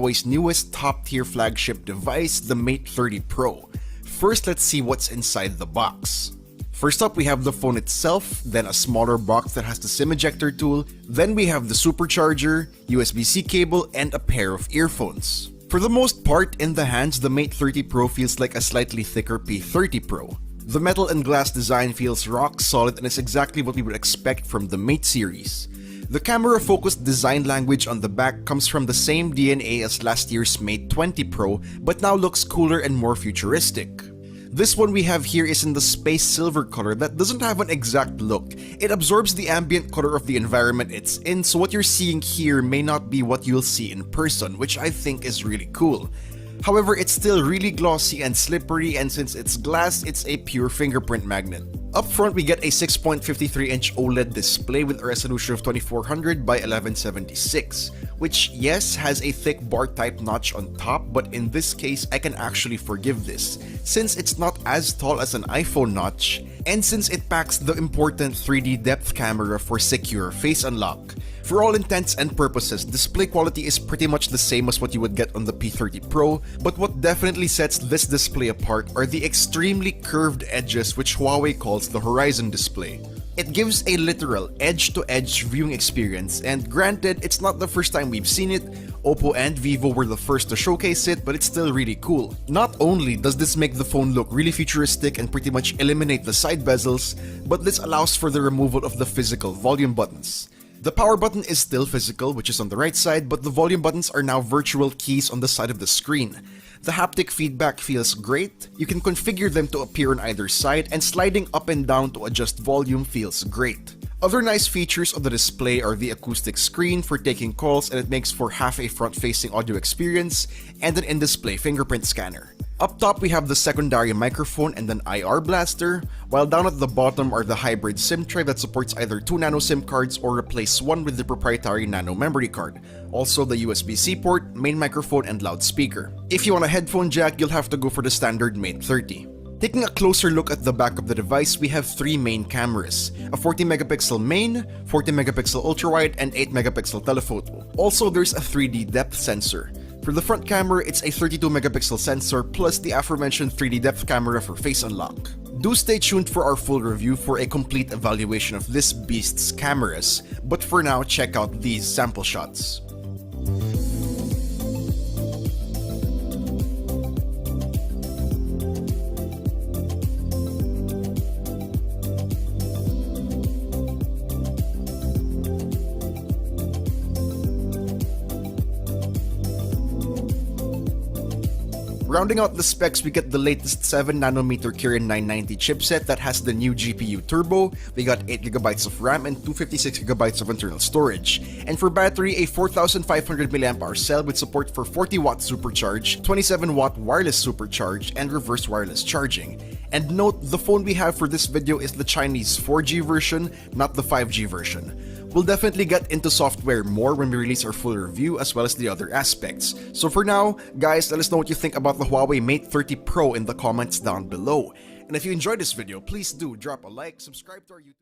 Huawei's newest top-tier flagship device, the Mate 30 Pro. First, let's see what's inside the box. First up, we have the phone itself, then a smaller box that has the SIM ejector tool, then we have the supercharger, USB-C cable, and a pair of earphones. For the most part, in the hands, the Mate 30 Pro feels like a slightly thicker P30 Pro. The metal and glass design feels rock solid and is exactly what we would expect from the Mate series. The camera-focused design language on the back comes from the same DNA as last year's Mate 20 Pro, but now looks cooler and more futuristic. This one we have here is in the space silver color that doesn't have an exact look. It absorbs the ambient color of the environment it's in, so what you're seeing here may not be what you'll see in person, which I think is really cool. However, it's still really glossy and slippery, and since it's glass, it's a pure fingerprint magnet. Up front, we get a 6.53-inch OLED display with a resolution of 2400 by 1176, which yes, has a thick bar-type notch on top, but in this case, I can actually forgive this, since it's not as tall as an iPhone notch, and since it packs the important 3D depth camera for secure face unlock. For all intents and purposes, display quality is pretty much the same as what you would get on the P30 Pro, but what definitely sets this display apart are the extremely curved edges which Huawei calls the Horizon display. It gives a literal edge-to-edge viewing experience, and granted, it's not the first time we've seen it. Oppo and Vivo were the first to showcase it, but it's still really cool. Not only does this make the phone look really futuristic and pretty much eliminate the side bezels, but this allows for the removal of the physical volume buttons. The power button is still physical, which is on the right side, but the volume buttons are now virtual keys on the side of the screen. The haptic feedback feels great, you can configure them to appear on either side, and sliding up and down to adjust volume feels great. Other nice features of the display are the acoustic screen for taking calls, and it makes for half a front-facing audio experience, and an in-display fingerprint scanner. Up top, we have the secondary microphone and an IR blaster, while down at the bottom are the hybrid SIM tray that supports either 2 nano SIM cards or replace one with the proprietary nano memory card. Also the USB-C port, main microphone, and loudspeaker. If you want a headphone jack, you'll have to go for the standard Mate 30. Taking a closer look at the back of the device, we have 3 main cameras, a 40-megapixel main, 40-megapixel ultrawide, and 8-megapixel telephoto. Also, there's a 3D depth sensor. For the front camera, it's a 32-megapixel sensor plus the aforementioned 3D depth camera for face unlock. Do stay tuned for our full review for a complete evaluation of this beast's cameras, but for now, check out these sample shots. Rounding out the specs, we get the latest 7nm Kirin 990 chipset that has the new GPU turbo. We got 8GB of RAM and 256GB of internal storage. And for battery, a 4500mAh cell with support for 40W supercharge, 27W wireless supercharge, and reverse wireless charging. And note, the phone we have for this video is the Chinese 4G version, not the 5G version. We'll definitely get into software more when we release our full review as well as the other aspects. So for now, guys, let us know what you think about the Huawei Mate 30 Pro in the comments down below. And if you enjoyed this video, please do drop a like, subscribe to our YouTube